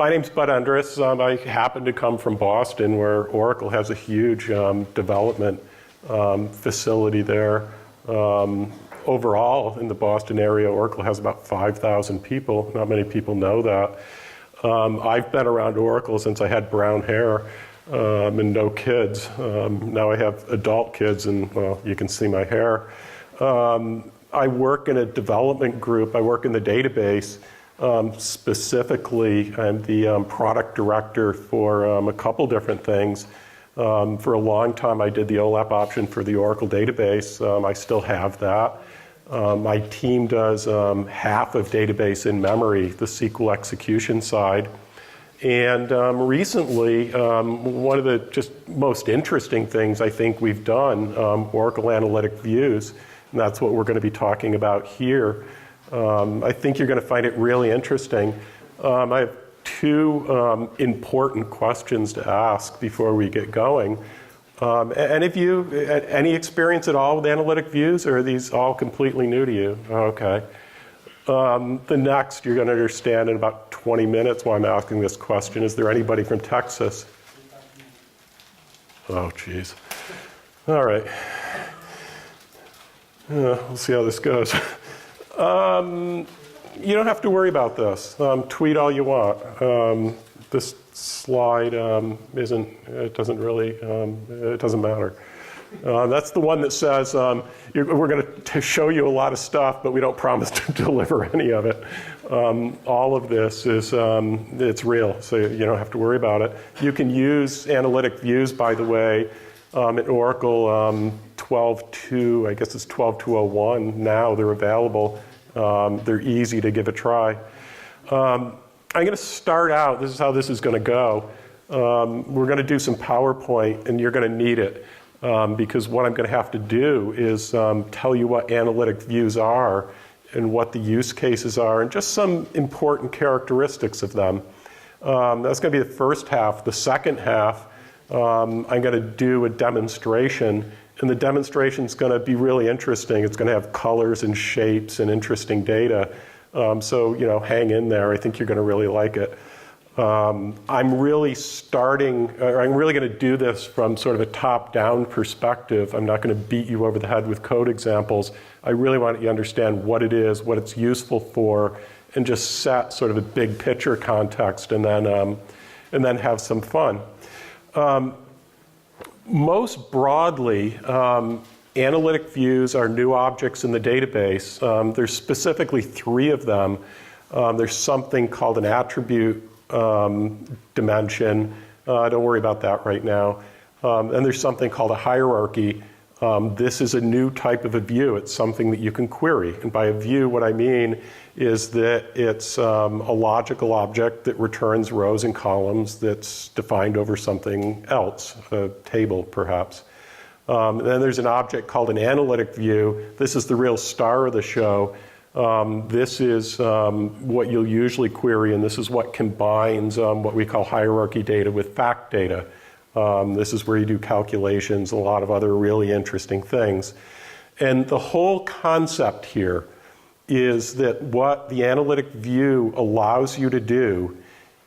My name's Bud Endress. I happen to come from Boston, where Oracle has a huge development facility there. Overall, in the Boston area, Oracle has about 5,000 people. Not many people know that. I've been around Oracle since I had brown hair and no kids. Now I have adult kids, and well, you can see my hair. I work in a development group. I work in the database. Specifically, I'm the product director for a couple different things. For a long time, I did the OLAP option for the Oracle database. I still have that. My team does half of database in memory, the SQL execution side. And recently, one of the just most interesting things I think we've done, Oracle Analytic Views, and that's what we're going to be talking about here. I think you're going to find it really interesting. I have two important questions to ask before we get going. And if you, any experience at all with analytic views, or are these all completely new to you? Okay. The next you're going to understand in about 20 minutes why I'm asking this question. Is there anybody from Texas? Oh, geez. All right. We'll see how this goes. You don't have to worry about this. Tweet all you want. This slide it doesn't matter. That's the one that says we're going to show you a lot of stuff, but we don't promise to deliver any of it. All of this is, it's real, so you don't have to worry about it. You can use analytic views, by the way, in Oracle 12.2, I guess it's 12.201 now, they're available. They're easy to give a try. I'm going to start out, this is how this is going to go. We're going to do some PowerPoint, and you're going to need it. Because what I'm going to have to do is tell you what analytic views are and what the use cases are and just some important characteristics of them. That's going to be the first half. The second half, I'm going to do a demonstration, and the demonstration is going to be really interesting. It's going to have colors and shapes and interesting data. So, you know, hang in there. I think you're going to really like it. I'm really going to do this from sort of a top-down perspective. I'm not going to beat you over the head with code examples. I really want you to understand what it is, what it's useful for, and just set sort of a big picture context, and then have some fun. Most broadly, analytic views are new objects in the database. There's specifically 3 of them. There's something called an attribute dimension. Don't worry about that right now. And there's something called a hierarchy. This is a new type of a view. It's something that you can query. And by a view, what I mean is that it's a logical object that returns rows and columns that's defined over something else, a table perhaps. Then there's an object called an analytic view. This is the real star of the show. This is what you'll usually query, and this is what combines what we call hierarchy data with fact data. This is where you do calculations, a lot of other really interesting things. And the whole concept here is that what the analytic view allows you to do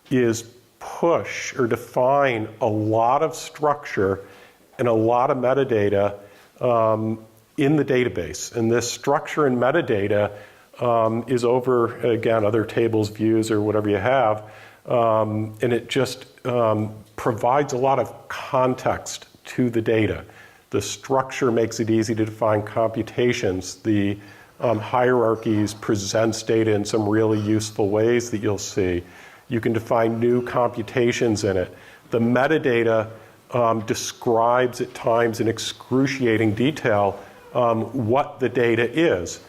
is push or define a lot of structure and a lot of metadata in the database. And this structure and metadata is over, again, other tables, views, or whatever you have. And it just provides a lot of context to the data. The structure makes it easy to define computations. The hierarchies presents data in some really useful ways that you'll see. You can define new computations in it. The metadata describes at times in excruciating detail what the data is.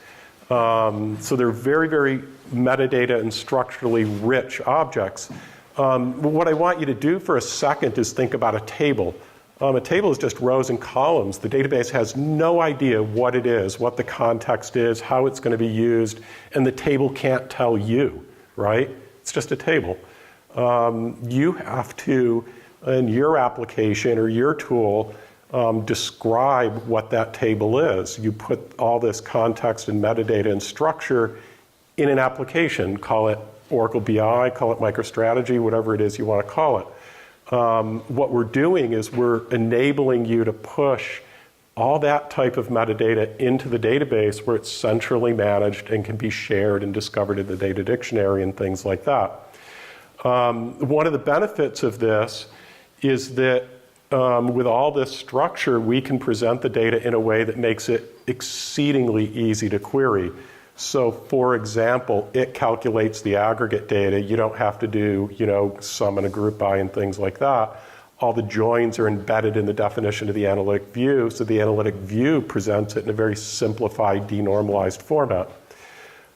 So they're very, very metadata and structurally rich objects. What I want you to do for a second is think about a table. A table is just rows and columns. The database has no idea what it is, what the context is, how it's going to be used, and the table can't tell you, right? It's just a table. You have to, in your application or your tool, describe what that table is. You put all this context and metadata and structure in an application, call it Oracle BI, call it MicroStrategy, whatever it is you want to call it. What we're doing is we're enabling you to push all that type of metadata into the database where it's centrally managed and can be shared and discovered in the data dictionary and things like that. One of the benefits of this is that with all this structure, we can present the data in a way that makes it exceedingly easy to query. So, for example, it calculates the aggregate data. You don't have to do, sum and a group by and things like that. All the joins are embedded in the definition of the analytic view, so the analytic view presents it in a very simplified, denormalized format.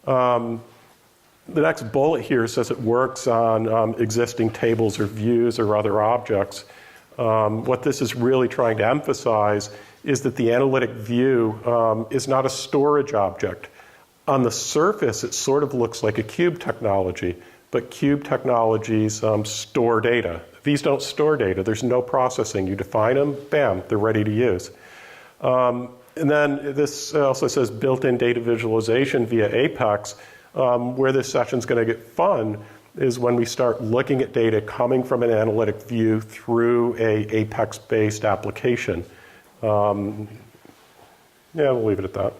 The next bullet here says it works on existing tables or views or other objects. What this is really trying to emphasize is that the analytic view is not a storage object. On the surface, it sort of looks like a cube technology, but cube technologies store data. These don't store data. There's no processing. You define them, bam, they're ready to use. And then this also says built-in data visualization via Apex. Where this session's going to get fun is when we start looking at data coming from an analytic view through a Apex-based application. Yeah, we'll leave it at that.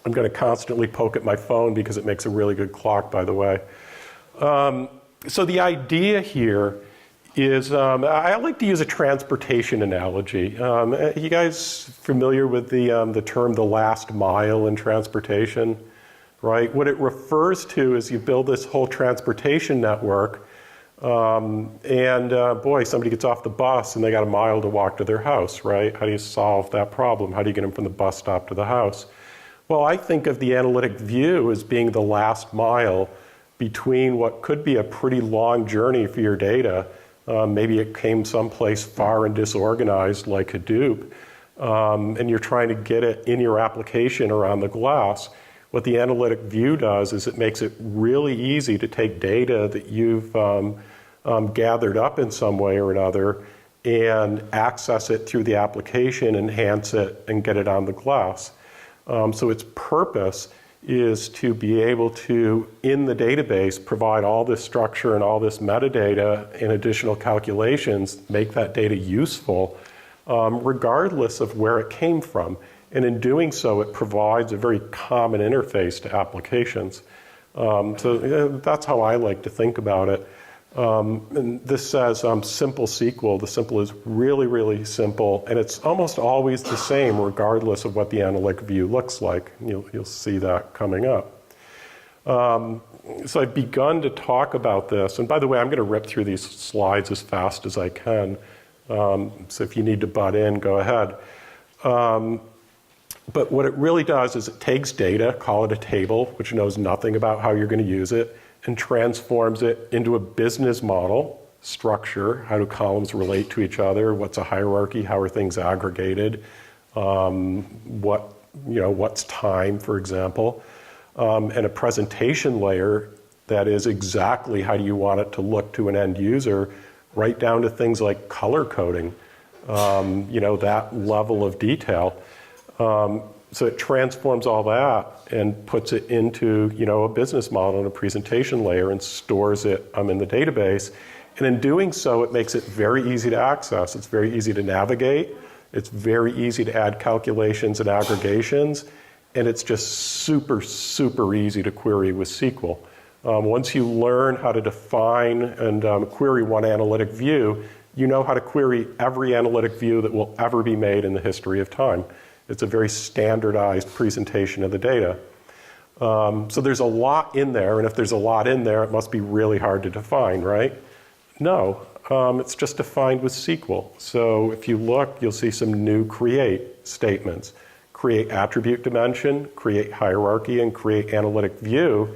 I'm going to constantly poke at my phone because it makes a really good clock, by the way. So the idea here is, I like to use a transportation analogy. You guys familiar with the term the last mile in transportation, right? What it refers to is you build this whole transportation network, boy, somebody gets off the bus and they got a mile to walk to their house, right? How do you solve that problem? How do you get them from the bus stop to the house? Well, I think of the analytic view as being the last mile between what could be a pretty long journey for your data. Maybe it came someplace far and disorganized like Hadoop, and you're trying to get it in your application or on the glass. What the analytic view does is it makes it really easy to take data that you've gathered up in some way or another and access it through the application, enhance it, and get it on the glass. So its purpose is to be able to, in the database, provide all this structure and all this metadata and additional calculations, make that data useful, regardless of where it came from. And in doing so, it provides a very common interface to applications. So that's how I like to think about it. And this says simple SQL. The simple is really, really simple, and it's almost always the same regardless of what the analytic view looks like. You'll see that coming up. So I've begun to talk about this, and by the way, I'm going to rip through these slides as fast as I can. So if you need to butt in, go ahead. But what it really does is it takes data, call it a table, which knows nothing about how you're going to use it, and transforms it into a business model structure. How do columns relate to each other? What's a hierarchy? How are things aggregated? What's time, for example? And a presentation layer that is exactly how do you want it to look to an end user, right down to things like color coding, that level of detail. So it transforms all that and puts it into, a business model and a presentation layer and stores it in the database. And in doing so, it makes it very easy to access. It's very easy to navigate. It's very easy to add calculations and aggregations. And it's just super, super easy to query with SQL. Once you learn how to define and query one analytic view, you know how to query every analytic view that will ever be made in the history of time. It's a very standardized presentation of the data. So there's a lot in there, and if there's a lot in there, it must be really hard to define, right? No, it's just defined with SQL. So if you look, you'll see some new create statements. Create attribute dimension, create hierarchy, and create analytic view.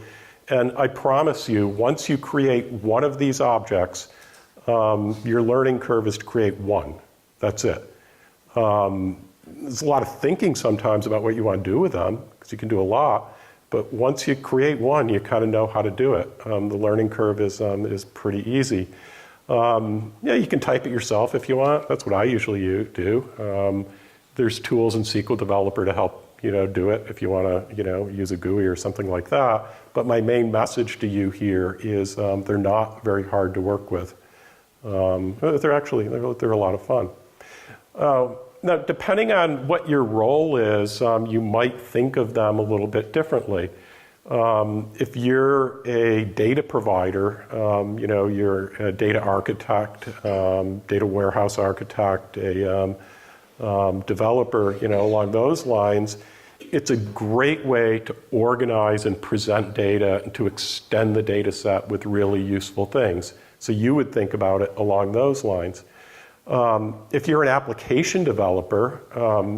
And I promise you, once you create one of these objects, your learning curve is to create one. That's it. There's a lot of thinking sometimes about what you want to do with them, because you can do a lot. But once you create one, you kind of know how to do it. The learning curve is pretty easy. You can type it yourself if you want. That's what I usually do. There's tools in SQL Developer to help do it if you want to, use a GUI or something like that. But my main message to you here is they're not very hard to work with. They're a lot of fun. Now, depending on what your role is, you might think of them a little bit differently. If you're a data provider, you're a data architect, data warehouse architect, a developer, along those lines, it's a great way to organize and present data and to extend the data set with really useful things. So you would think about it along those lines. If you're an application developer,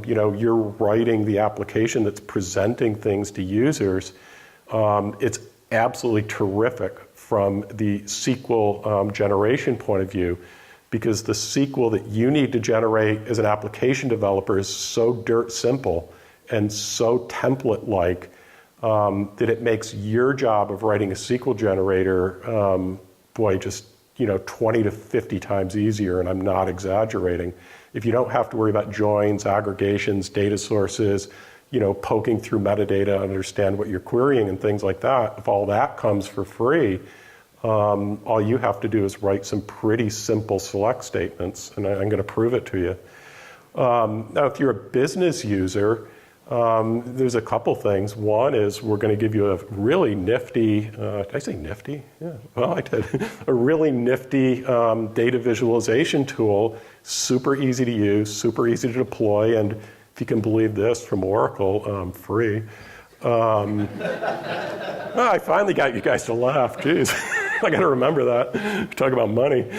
you're writing the application that's presenting things to users. It's absolutely terrific from the SQL generation point of view, because the SQL that you need to generate as an application developer is so dirt simple and so template-like that it makes your job of writing a SQL generator, just 20 to 50 times easier, and I'm not exaggerating. If you don't have to worry about joins, aggregations, data sources, poking through metadata, understand what you're querying and things like that, if all that comes for free, all you have to do is write some pretty simple select statements, and I'm going to prove it to you. Now, if you're a business user, there's a couple things. One is we're going to give you a really nifty, did I say nifty? Yeah, well, I did. A really nifty data visualization tool, super easy to use, super easy to deploy, and if you can believe this, from Oracle, free. I finally got you guys to laugh, jeez. I got to remember that. Talk about money.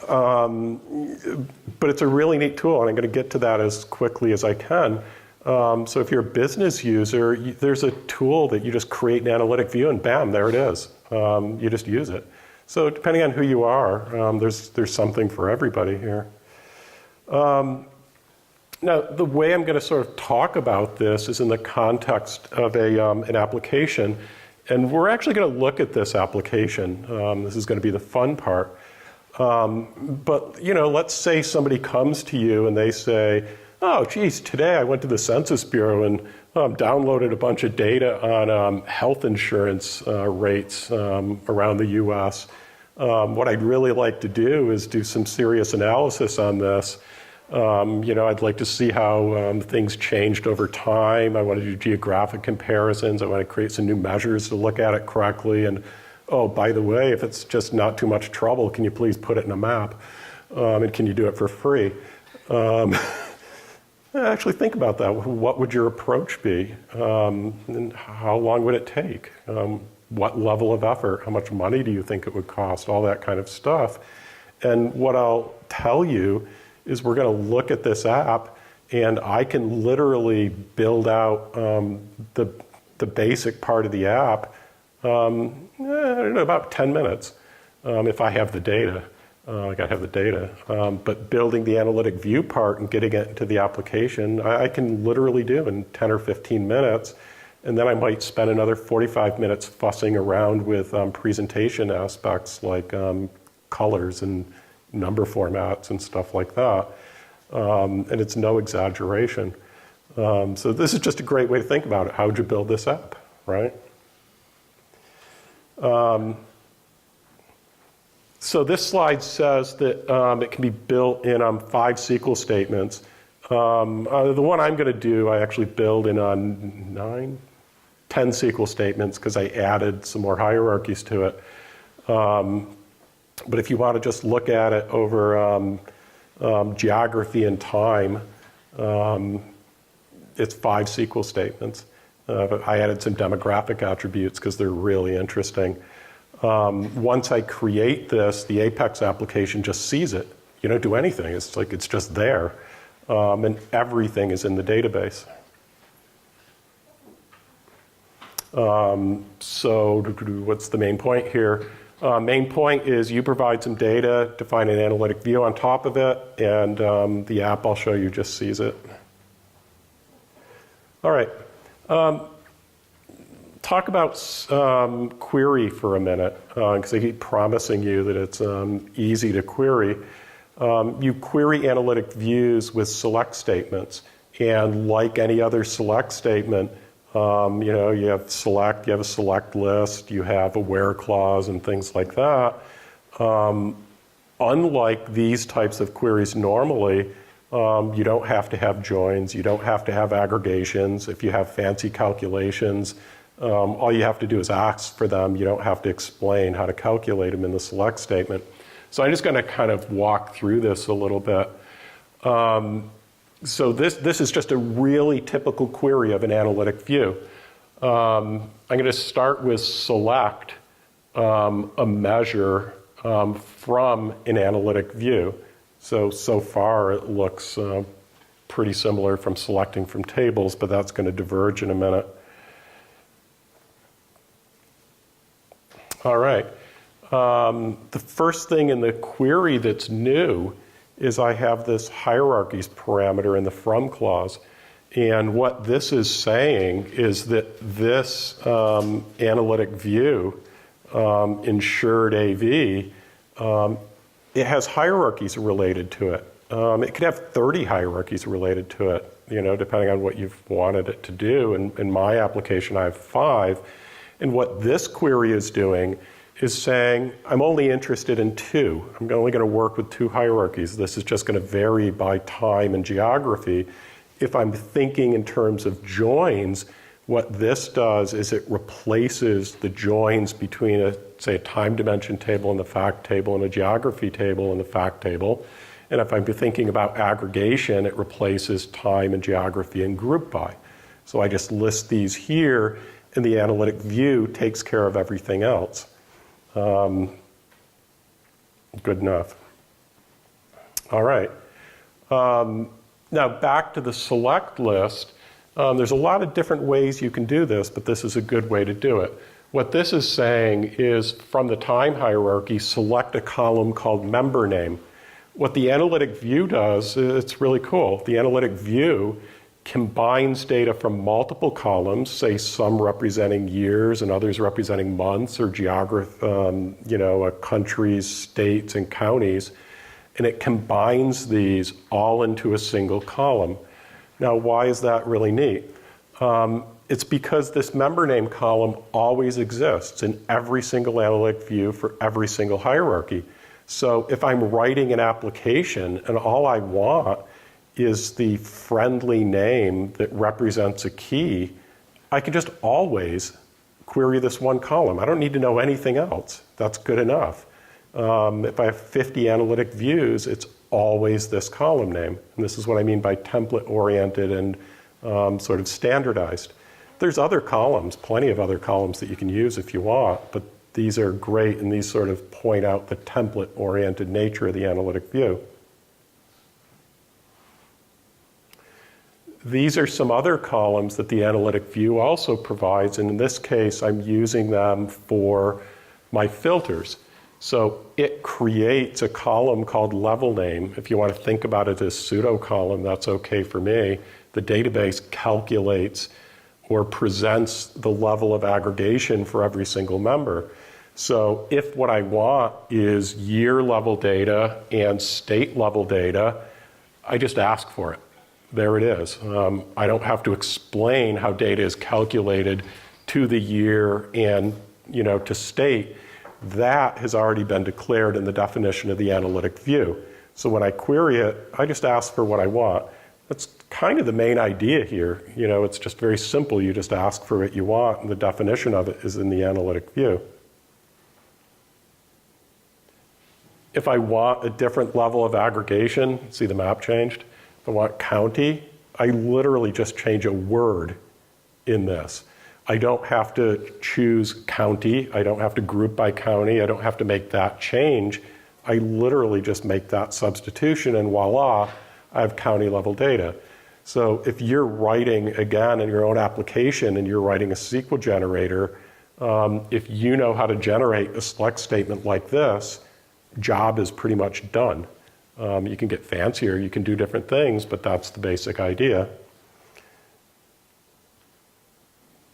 But it's a really neat tool, and I'm going to get to that as quickly as I can. So if you're a business user, there's a tool that you just create an analytic view, and bam, there it is. You just use it. So depending on who you are, there's something for everybody here. Now, the way I'm going to sort of talk about this is in the context of an application. And we're actually going to look at this application. This is going to be the fun part. But, let's say somebody comes to you and they say, oh, geez, today I went to the Census Bureau and downloaded a bunch of data on health insurance rates around the U.S. What I'd really like to do is do some serious analysis on this. I'd like to see how things changed over time. I want to do geographic comparisons. I want to create some new measures to look at it correctly. And, oh, by the way, if it's just not too much trouble, can you please put it in a map? And can you do it for free? Actually think about that. What would your approach be? And how long would it take? What level of effort? How much money do you think it would cost? All that kind of stuff. And what I'll tell you is we're going to look at this app, and I can literally build out the basic part of the app about 10 minutes if I have the data. I got to have the data. But building the analytic view part and getting it into the application, I can literally do in 10 or 15 minutes. And then I might spend another 45 minutes fussing around with presentation aspects like colors and number formats and stuff like that. And it's no exaggeration. So this is just a great way to think about it. How would you build this app, right? So this slide says that it can be built in 5 SQL statements. The one I'm going to do, I actually build in 10 SQL statements because I added some more hierarchies to it. But if you want to just look at it over geography and time, it's 5 SQL statements. I added some demographic attributes because they're really interesting. Once I create this, the Apex application just sees it. You don't do anything. It's like it's just there. And everything is in the database. So what's the main point here? Main point is you provide some data, define an analytic view on top of it, and the app I'll show you just sees it. All right. Talk about query for a minute, because I keep promising you that it's easy to query. You query analytic views with select statements. And like any other select statement, you have select, you have a select list, you have a where clause and things like that. Unlike these types of queries normally, you don't have to have joins, you don't have to have aggregations. If you have fancy calculations, all you have to do is ask for them. You don't have to explain how to calculate them in the select statement. So I'm just going to kind of walk through this a little bit. So this is just a really typical query of an analytic view. I'm going to start with select a measure from an analytic view. So far it looks pretty similar from selecting from tables, but that's going to diverge in a minute. All right. The first thing in the query that's new is I have this hierarchies parameter in the from clause. And what this is saying is that this analytic view, insured AV, it has hierarchies related to it. It could have 30 hierarchies related to it, depending on what you've wanted it to do. In my application, I have 5. And what this query is doing is saying, I'm only interested in 2. I'm only going to work with 2 hierarchies. This is just going to vary by time and geography. If I'm thinking in terms of joins, what this does is it replaces the joins between say a time dimension table and the fact table and a geography table and the fact table. And if I'm thinking about aggregation, it replaces time and geography and group by. So I just list these here, and the analytic view takes care of everything else. Good enough. All right. Now back to the select list. There's a lot of different ways you can do this, but this is a good way to do it. What this is saying is from the time hierarchy, select a column called member name. What the analytic view does, it's really cool. The analytic view combines data from multiple columns, say some representing years and others representing months or countries, states, and counties, and it combines these all into a single column. Now, why is that really neat? It's because this member name column always exists in every single analytic view for every single hierarchy. So if I'm writing an application and all I want is the friendly name that represents a key, I can just always query this one column. I don't need to know anything else. That's good enough. If I have 50 analytic views, it's always this column name. And this is what I mean by template-oriented and sort of standardized. There's other columns, plenty of other columns that you can use if you want, but these are great, and these sort of point out the template-oriented nature of the analytic view. These are some other columns that the analytic view also provides, and in this case, I'm using them for my filters. So it creates a column called level name. If you want to think about it as pseudo column, that's okay for me. The database calculates or presents the level of aggregation for every single member. So if what I want is year level data and state level data, I just ask for it. There it is. I don't have to explain how data is calculated to the year and to state. That has already been declared in the definition of the analytic view. So when I query it, I just ask for what I want. That's kind of the main idea here. It's just very simple. You just ask for what you want, and the definition of it is in the analytic view. If I want a different level of aggregation, see the map changed? If I want county, I literally just change a word in this. I don't have to choose county. I don't have to group by county. I don't have to make that change. I literally just make that substitution, and voila, I have county level data. So if you're writing, again, in your own application and you're writing a SQL generator, if you know how to generate a select statement like this, job is pretty much done. You can get fancier, you can do different things, but that's the basic idea.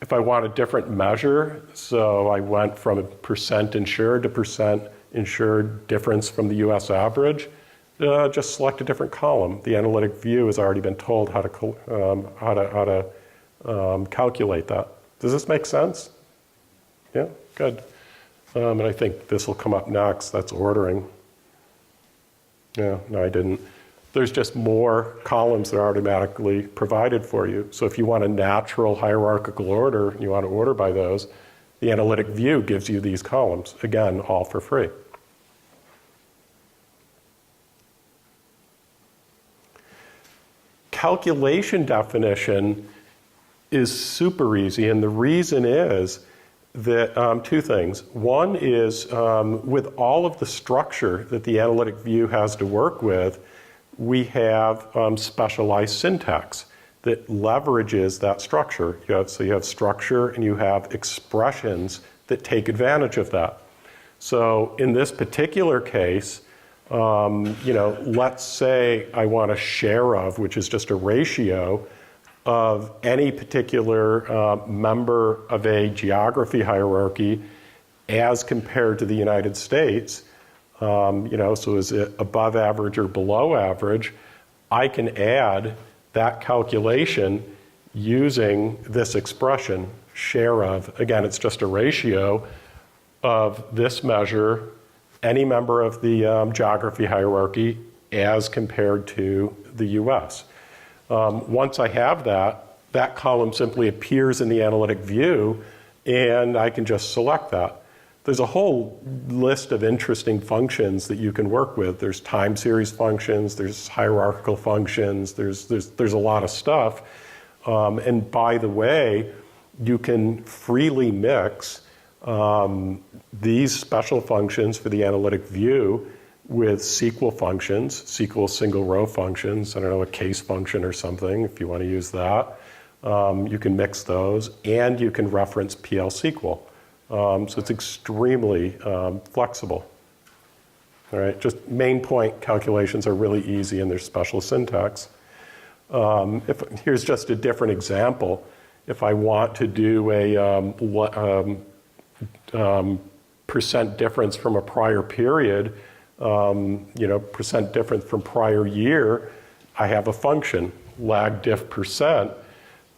If I want a different measure, so I went from a percent insured to percent insured difference from the US average, Just select a different column. The analytic view has already been told how to calculate that. Does this make sense? Yeah, good. And I think this will come up next. That's ordering. Yeah, no, I didn't. There's just more columns that are automatically provided for you. So if you want a natural hierarchical order, you want to order by those, the analytic view gives you these columns. Again, all for free. Calculation definition is super easy, and the reason is that two things. One is with all of the structure that the analytic view has to work with, we have specialized syntax that leverages that structure. So you have structure and you have expressions that take advantage of that. So in this particular case, let's say I want a share of, which is just a ratio of any particular member of a geography hierarchy as compared to the United States. So is it above average or below average? I can add that calculation using this expression, share of. Again, it's just a ratio of this measure, any member of the geography hierarchy as compared to the US. Once I have that column simply appears in the analytic view, and I can just select that. There's a whole list of interesting functions that you can work with. There's time series functions, there's hierarchical functions, there's a lot of stuff. And by the way, you can freely mix these special functions for the analytic view with SQL functions, SQL single row functions, I don't know, a case function or something, if you want to use that. You can mix those, and you can reference PL SQL. So it's extremely flexible. All right, just main point calculations are really easy and there's special syntax. Here's just a different example. If I want to do a percent difference from a prior period, percent difference from prior year, I have a function, lag diff percent.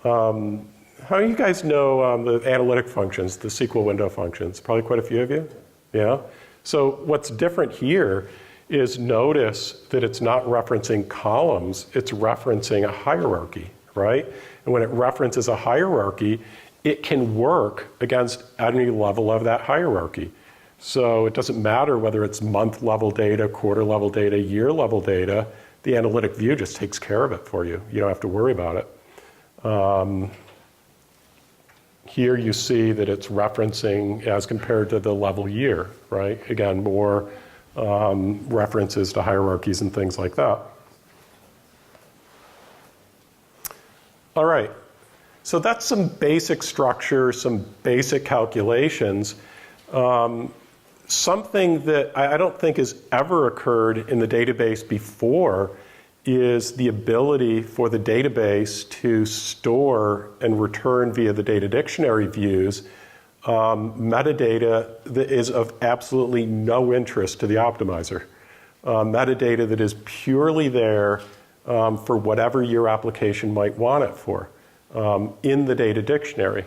How do you guys know the analytic functions, the SQL window functions? Probably quite a few of you, yeah? So what's different here is notice that it's not referencing columns, it's referencing a hierarchy, right? And when it references a hierarchy, it can work against any level of that hierarchy. So it doesn't matter whether it's month level data, quarter level data, year level data, the analytic view just takes care of it for you. You don't have to worry about it. Here you see that it's referencing as compared to the level year, right? Again, more references to hierarchies and things like that. All right, so that's some basic structure, some basic calculations. Something that I don't think has ever occurred in the database before is the ability for the database to store and return via the data dictionary views metadata that is of absolutely no interest to the optimizer. Metadata that is purely there for whatever your application might want it for in the data dictionary.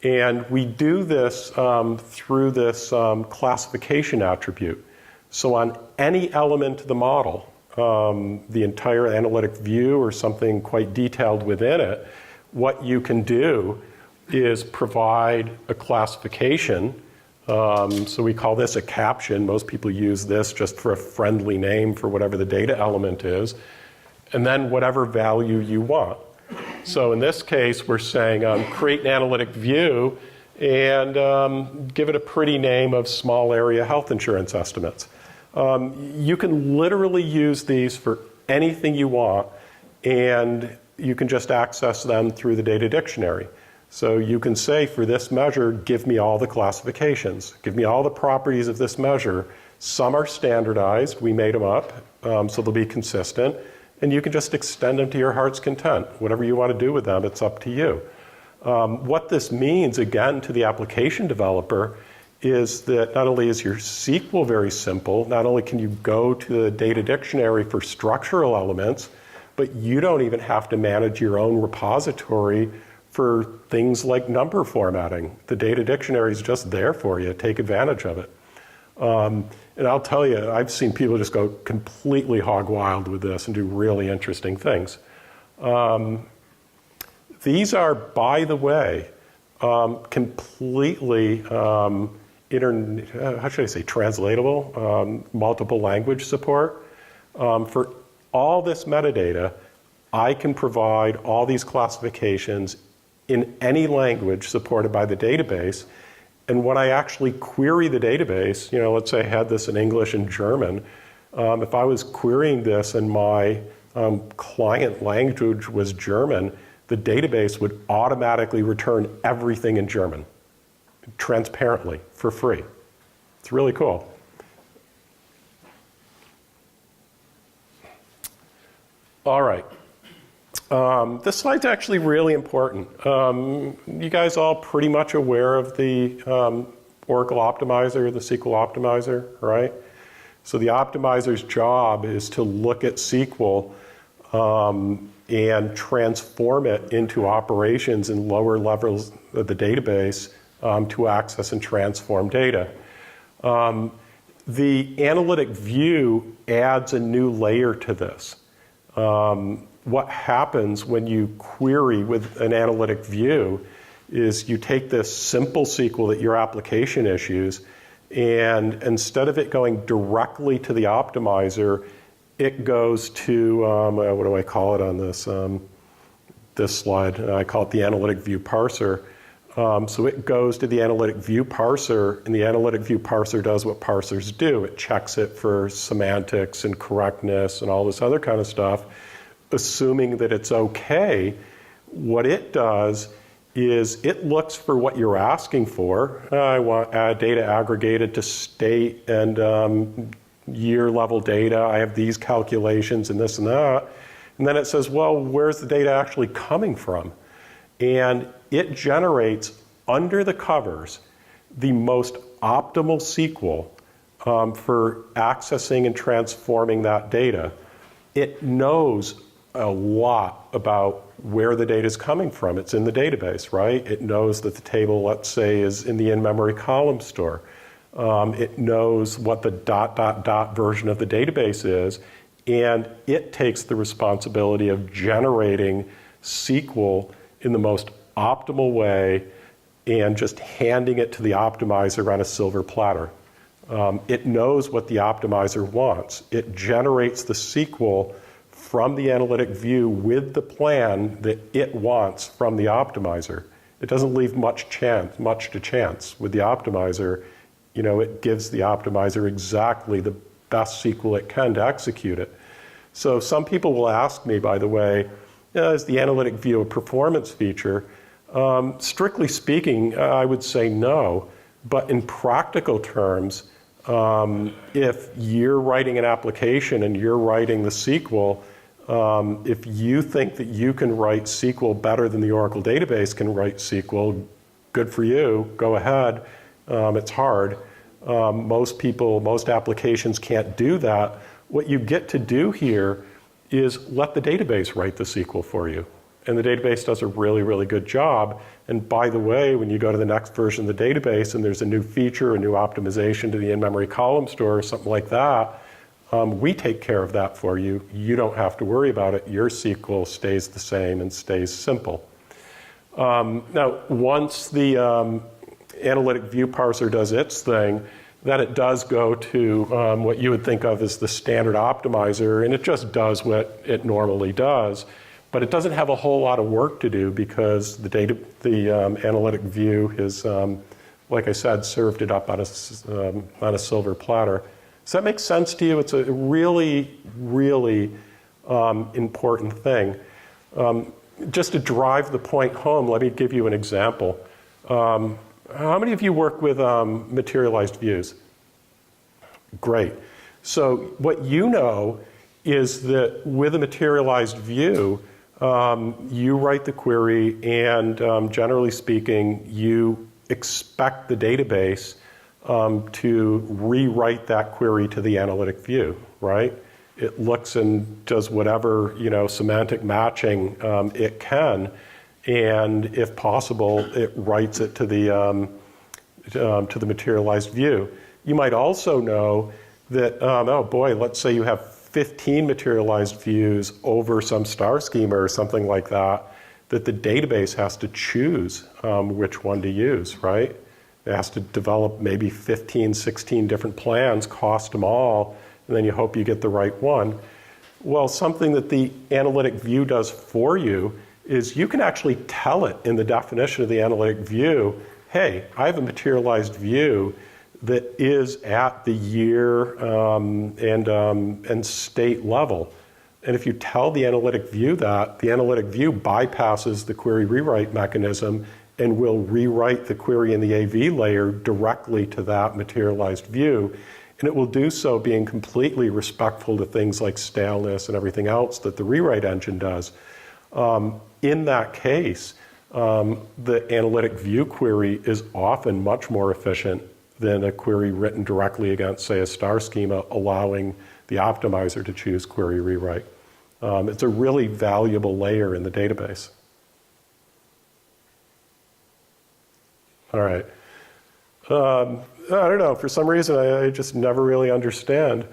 And we do this through this classification attribute. So on any element of the model, the entire analytic view or something quite detailed within it, what you can do is provide a classification. So we call this a caption. Most people use this just for a friendly name for whatever the data element is, and then whatever value you want. So in this case, we're saying create an analytic view and give it a pretty name of small area health insurance estimates. You can literally use these for anything you want, and you can just access them through the data dictionary. So you can say, for this measure, give me all the classifications. Give me all the properties of this measure. Some are standardized. We made them up, so they'll be consistent. And you can just extend them to your heart's content. Whatever you want to do with them, it's up to you. What this means, again, to the application developer is that not only is your SQL very simple, not only can you go to the data dictionary for structural elements, but you don't even have to manage your own repository for things like number formatting. The data dictionary is just there for you. Take advantage of it. And I'll tell you, I've seen people just go completely hog wild with this and do really interesting things. These are, by the way, completely translatable, multiple language support. For all this metadata, I can provide all these classifications in any language supported by the database. And when I actually query the database, let's say I had this in English and German, if I was querying this and my client language was German, the database would automatically return everything in German, transparently, for free. It's really cool. All right. This slide's actually really important. You guys all pretty much aware of the Oracle Optimizer, the SQL Optimizer, right? So the optimizer's job is to look at SQL and transform it into operations in lower levels of the database to access and transform data. The analytic view adds a new layer to this. What happens when you query with an analytic view is you take this simple SQL that your application issues, and instead of it going directly to the optimizer, it goes to, what do I call it on this, this slide? I call it the analytic view parser. So it goes to the analytic view parser, and the analytic view parser does what parsers do. It checks it for semantics and correctness and all this other kind of stuff. Assuming that it's okay, what it does is it looks for what you're asking for. I want data aggregated to state and year level data. I have these calculations and this and that. And then it says, well, where's the data actually coming from? And it generates, under the covers, the most optimal SQL for accessing and transforming that data. It knows a lot about where the data is coming from. It's in the database, right? It knows that the table, let's say, is in the in-memory column store. It knows what the ... version of the database is, and it takes the responsibility of generating SQL in the most optimal way and just handing it to the optimizer on a silver platter. It knows what the optimizer wants. It generates the SQL from the analytic view with the plan that it wants from the optimizer. It doesn't leave much to chance. With the optimizer, it gives the optimizer exactly the best SQL it can to execute it. So some people will ask me, by the way, is the analytic view a performance feature? Strictly speaking, I would say no. But in practical terms, if you're writing an application and you're writing the SQL, if you think that you can write SQL better than the Oracle database can write SQL, good for you, go ahead. It's hard. Most applications can't do that. What you get to do here is let the database write the SQL for you. And the database does a really, really good job. And by the way, when you go to the next version of the database and there's a new feature, a new optimization to the in-memory column store or something like that, we take care of that for you. You don't have to worry about it. Your SQL stays the same and stays simple. Now, once the analytic view parser does its thing, then it does go to what you would think of as the standard optimizer, and it just does what it normally does. But it doesn't have a whole lot of work to do because the analytic view is, like I said, served it up on a silver platter. Does that make sense to you? It's a really, really important thing. Just to drive the point home, let me give you an example. How many of you work with materialized views? Great. So what you know is that with a materialized view, you write the query and generally speaking, you expect the database to rewrite that query to the analytic view, right? It looks and does whatever, semantic matching it can, and if possible, it writes it to the materialized view. You might also know that, oh boy, let's say you have 15 materialized views over some star schema or something like that, that the database has to choose which one to use, right? It has to develop maybe 15, 16 different plans, cost them all, and then you hope you get the right one. Well, something that the analytic view does for you is you can actually tell it in the definition of the analytic view, hey, I have a materialized view that is at the year and state level. And if you tell the analytic view that, the analytic view bypasses the query rewrite mechanism and will rewrite the query in the AV layer directly to that materialized view. And it will do so being completely respectful to things like staleness and everything else that the rewrite engine does. In that case, the analytic view query is often much more efficient than a query written directly against, say, a star schema, allowing the optimizer to choose query rewrite. It's a really valuable layer in the database. All right. I don't know, for some reason I just never really understand.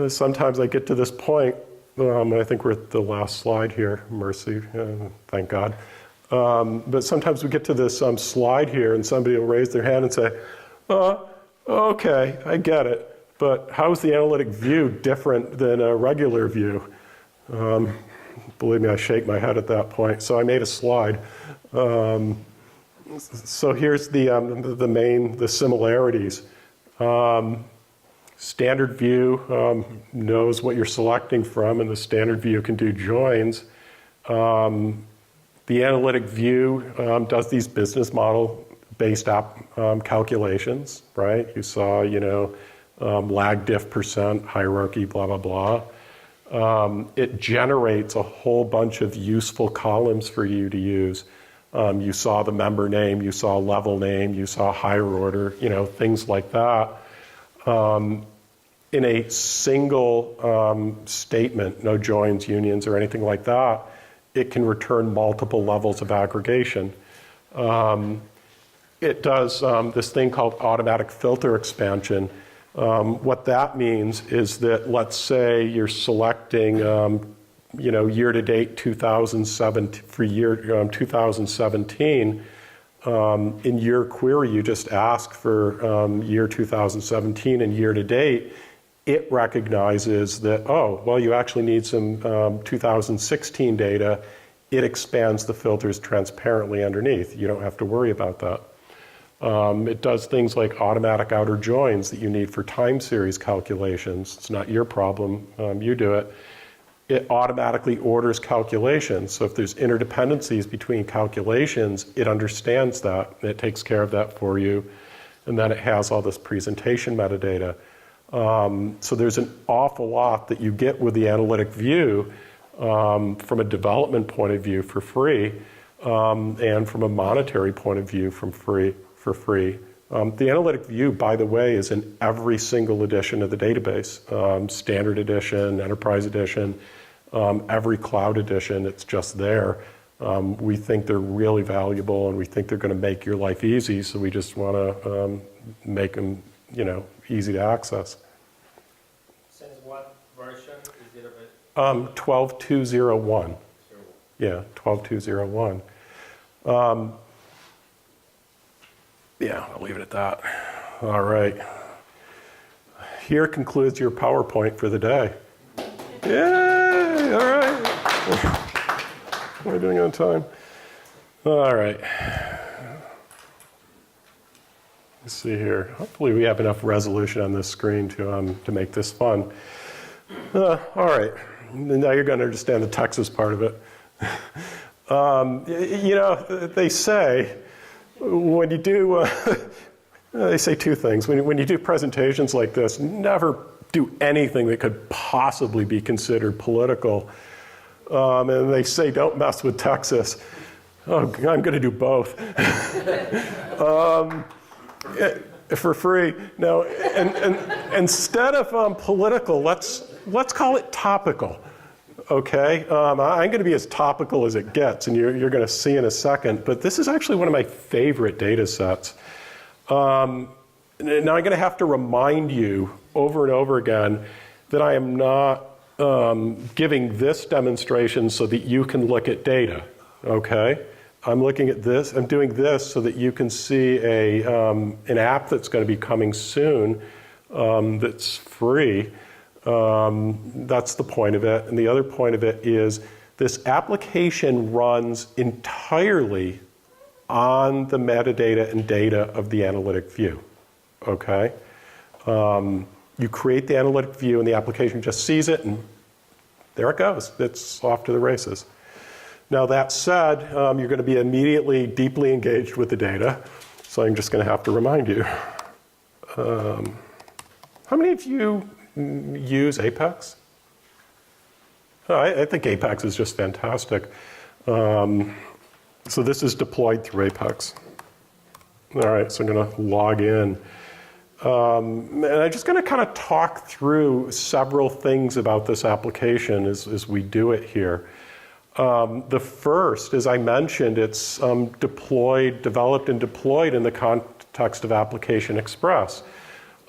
Sometimes I get to this point, I think we're at the last slide here, mercy, thank God. But sometimes we get to this slide here and somebody will raise their hand and say, okay, I get it, but how is the analytic view different than a regular view? Believe me, I shake my head at that point. So I made a slide. So here's the similarities. Standard view knows what you're selecting from, and the standard view can do joins. The analytic view does these business model-based calculations, right? You saw, lag diff percent, hierarchy, blah, blah, blah. It generates a whole bunch of useful columns for you to use. You saw the member name, you saw level name, you saw higher order, things like that. In a single statement, no joins, unions, or anything like that, it can return multiple levels of aggregation. It does this thing called automatic filter expansion. What that means is that, let's say you're selecting year-to-date 2007 for year 2017. In your query, you just ask for year 2017 and year-to-date. It recognizes that, oh, well, you actually need some 2016 data. It expands the filters transparently underneath. You don't have to worry about that. It does things like automatic outer joins that you need for time series calculations. It's not your problem. You do it. It automatically orders calculations. So if there's interdependencies between calculations, it understands that. And it takes care of that for you. And then it has all this presentation metadata. So there's an awful lot that you get with the analytic view from a development point of view for free, and from a monetary point of view for free. The analytic view, by the way, is in every single edition of the database. Standard edition, enterprise edition, every cloud edition, it's just there. We think they're really valuable and we think they're going to make your life easy, so we just want to make them, easy to access. Since what version is it of it? 12.201. Yeah, 12.201. Yeah, I'll leave it at that. All right. Here concludes your PowerPoint for the day. Yay! All right. What are we doing on time? All right. Let's see here. Hopefully we have enough resolution on this screen to make this fun. All right. Now you're going to understand the Texas part of it. They say when you do, they say two things. When you do presentations like this, never do anything that could possibly be considered political. And they say don't mess with Texas. Oh, I'm going to do both. For free. No, and instead of political, let's call it topical. Okay, I'm going to be as topical as it gets, and you're going to see in a second. But this is actually one of my favorite data sets. Now I'm going to have to remind you over and over again that I am not giving this demonstration so that you can look at data. Okay, I'm looking at this. I'm doing this so that you can see an app that's going to be coming soon that's free. That's the point of it. And the other point of it is this application runs entirely on the metadata and data of the analytic view. Okay? You create the analytic view and the application just sees it and there it goes. It's off to the races. Now that said, you're going to be immediately deeply engaged with the data. So I'm just going to have to remind you. How many of you use Apex? I think Apex is just fantastic. So this is deployed through Apex. All right, so I'm going to log in. And I'm just going to kind of talk through several things about this application as we do it here. The first, as I mentioned, it's developed and deployed in the context of Application Express.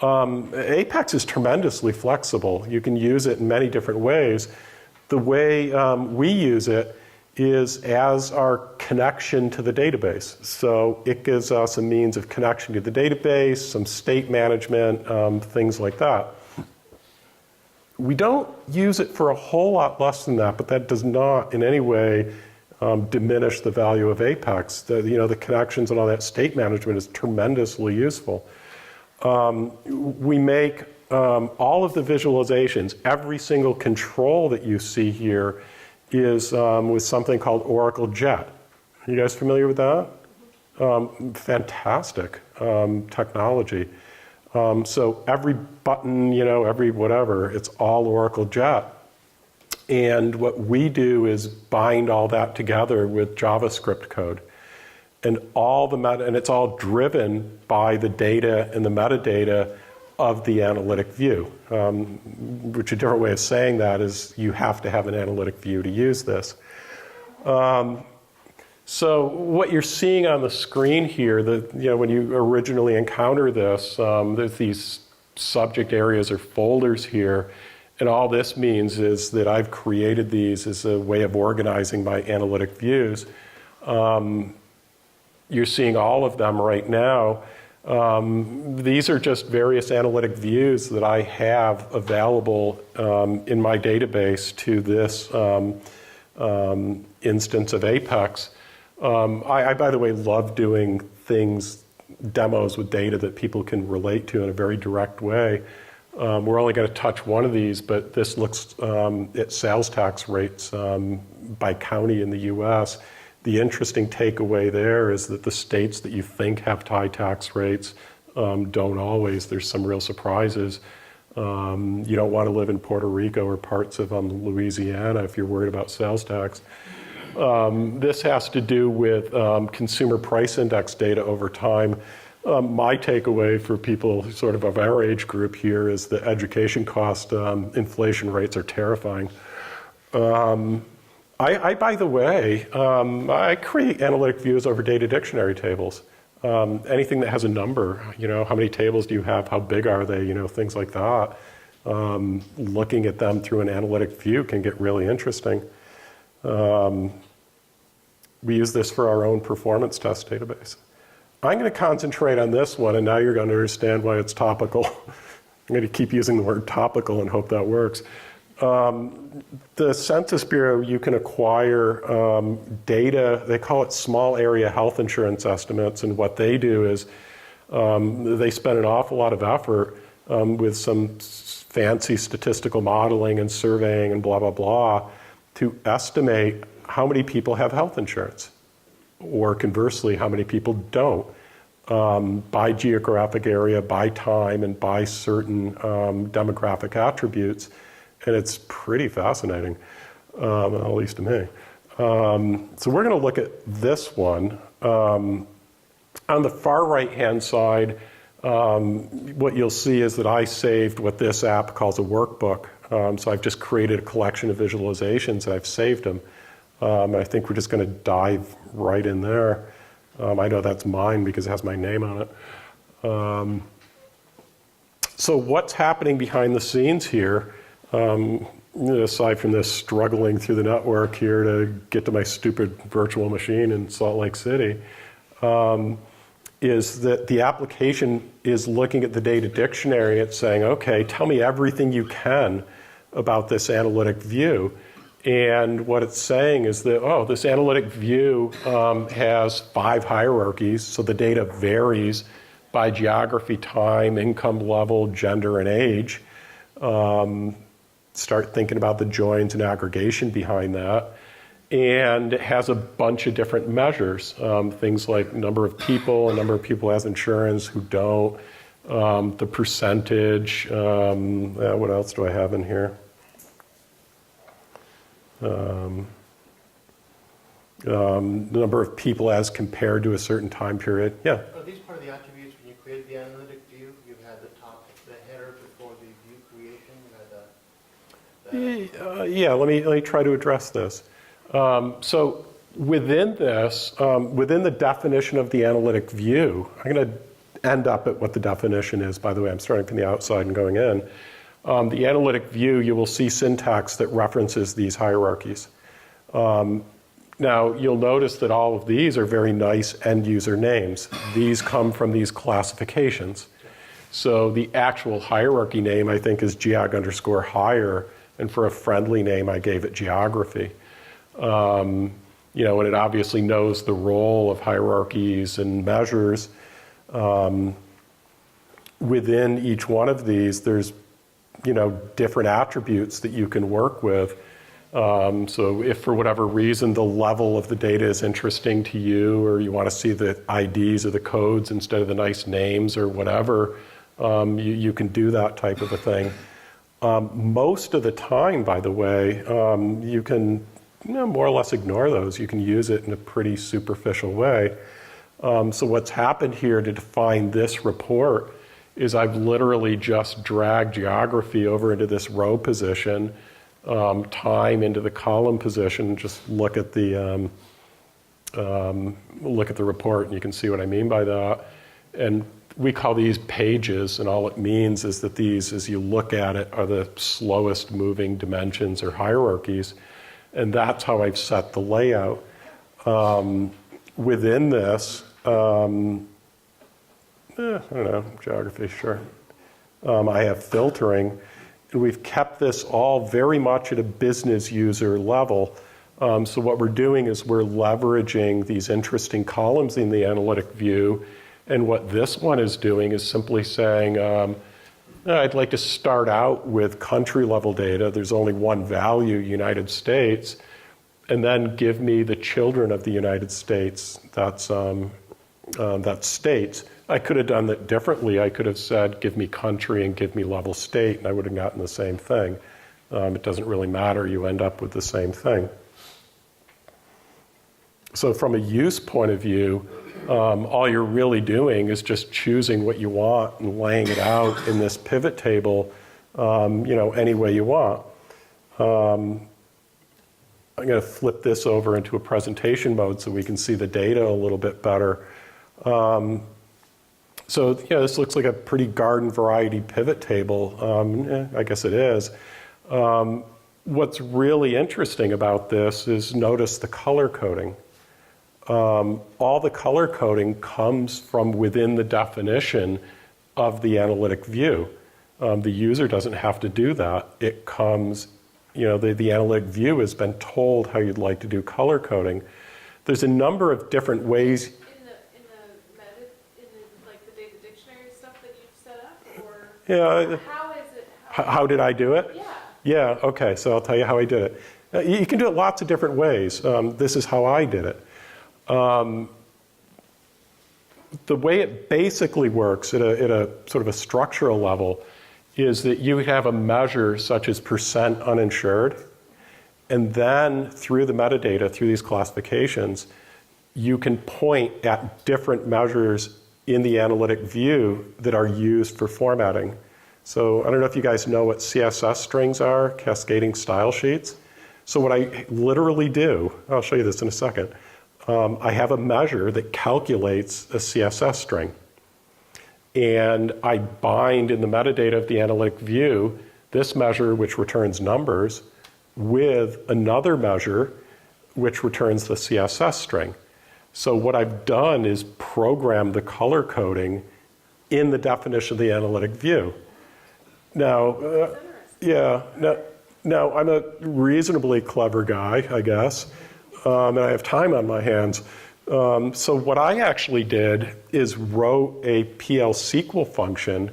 Apex is tremendously flexible. You can use it in many different ways. The way we use it is as our connection to the database. So it gives us a means of connection to the database, some state management, things like that. We don't use it for a whole lot less than that, but that does not in any way diminish the value of Apex. The connections and all that state management is tremendously useful. We make all of the visualizations, every single control that you see here is with something called Oracle Jet. Are you guys familiar with that? Fantastic technology. So every button, every whatever, it's all Oracle Jet. And what we do is bind all that together with JavaScript code. And and it's all driven by the data and the metadata of the analytic view. Which a different way of saying that is you have to have an analytic view to use this. So what you're seeing on the screen here, when you originally encounter this, there's these subject areas or folders here. And all this means is that I've created these as a way of organizing my analytic views. You're seeing all of them right now. These are just various analytic views that I have available in my database to this instance of Apex. I, by the way, love doing demos with data that people can relate to in a very direct way. We're only going to touch one of these, but this looks at sales tax rates by county in the U.S. The interesting takeaway there is that the states that you think have high tax rates don't always. There's some real surprises. You don't want to live in Puerto Rico or parts of Louisiana if you're worried about sales tax. This has to do with consumer price index data over time. My takeaway for people sort of our age group here is the education cost inflation rates are terrifying. By the way, I create analytic views over data dictionary tables. Anything that has a number, how many tables do you have, how big are they, things like that. Looking at them through an analytic view can get really interesting. We use this for our own performance test database. I'm going to concentrate on this one, and now you're going to understand why it's topical. I'm going to keep using the word topical and hope that works. The Census Bureau, you can acquire data, they call it small area health insurance estimates, and what they do is they spend an awful lot of effort with some fancy statistical modeling and surveying and blah, blah, blah, to estimate how many people have health insurance, or conversely, how many people don't, by geographic area, by time, and by certain demographic attributes. And it's pretty fascinating, at least to me. So we're going to look at this one. On the far right-hand side, what you'll see is that I saved what this app calls a workbook. So I've just created a collection of visualizations, and I've saved them. And I think we're just going to dive right in there. I know that's mine because it has my name on it. So what's happening behind the scenes here, aside from this struggling through the network here to get to my stupid virtual machine in Salt Lake City, is that the application is looking at the data dictionary. It's saying, okay, tell me everything you can about this analytic view. And what it's saying is that, oh, this analytic view has 5 hierarchies, so the data varies by geography, time, income level, gender, and age. Start thinking about the joins and aggregation behind that. And it has a bunch of different measures, things like number of people, a number of people has insurance, who don't, the percentage, what else do I have in here? The number of people as compared to a certain time period. Yeah? Are these part of the attributes when you create the analytic view? You had the top, the header before the view creation? You had Yeah, let me try to address this. So within this, within the definition of the analytic view, I'm going to end up at what the definition is, by the way. I'm starting from the outside and going in. The analytic view, you will see syntax that references these hierarchies. Now, you'll notice that all of these are very nice end-user names. These come from these classifications. So the actual hierarchy name, I think, is geog_higher, and for a friendly name, I gave it geography. And it obviously knows the role of hierarchies and measures. Within each one of these, there's, different attributes that you can work with. So if for whatever reason the level of the data is interesting to you, or you want to see the IDs or the codes instead of the nice names or whatever, you can do that type of a thing. Most of the time, by the way, you can more or less ignore those. You can use it in a pretty superficial way. So what's happened here to define this report is I've literally just dragged geography over into this row position, time into the column position. Just look at the report, and you can see what I mean by that. And we call these pages, and all it means is that these, as you look at it, are the slowest moving dimensions or hierarchies. And that's how I've set the layout. Within this, I don't know, geography, sure. I have filtering. And we've kept this all very much at a business user level. So what we're doing is we're leveraging these interesting columns in the analytic view. And what this one is doing is simply saying, I'd like to start out with country level data. There's only one value, United States. And then give me the children of the United States. That's states. I could have done that differently. I could have said, give me country and give me level state, and I would have gotten the same thing. It doesn't really matter. You end up with the same thing. So from a use point of view, all you're really doing is just choosing what you want and laying it out in this pivot table, any way you want. I'm going to flip this over into a presentation mode so we can see the data a little bit better. So this looks like a pretty garden variety pivot table. I guess it is. What's really interesting about this is notice the color coding. All the color coding comes from within the definition of the analytic view. The user doesn't have to do that. It comes, the analytic view has been told how you'd like to do color coding. There's a number of different ways. Yeah. How is it? How did I do it? Yeah. Yeah, okay, so I'll tell you how I did it. You can do it lots of different ways. This is how I did it. The way it basically works at a sort of a structural level is that you have a measure such as percent uninsured, and then through the metadata, through these classifications, you can point at different measures in the analytic view that are used for formatting. So I don't know if you guys know what CSS strings are, cascading style sheets. So what I literally do, I'll show you this in a second, I have a measure that calculates a CSS string. And I bind in the metadata of the analytic view this measure, which returns numbers, with another measure, which returns the CSS string. So what I've done is program the color coding in the definition of the analytic view. Now, now I'm a reasonably clever guy, I guess, and I have time on my hands. So what I actually did is wrote a PL SQL function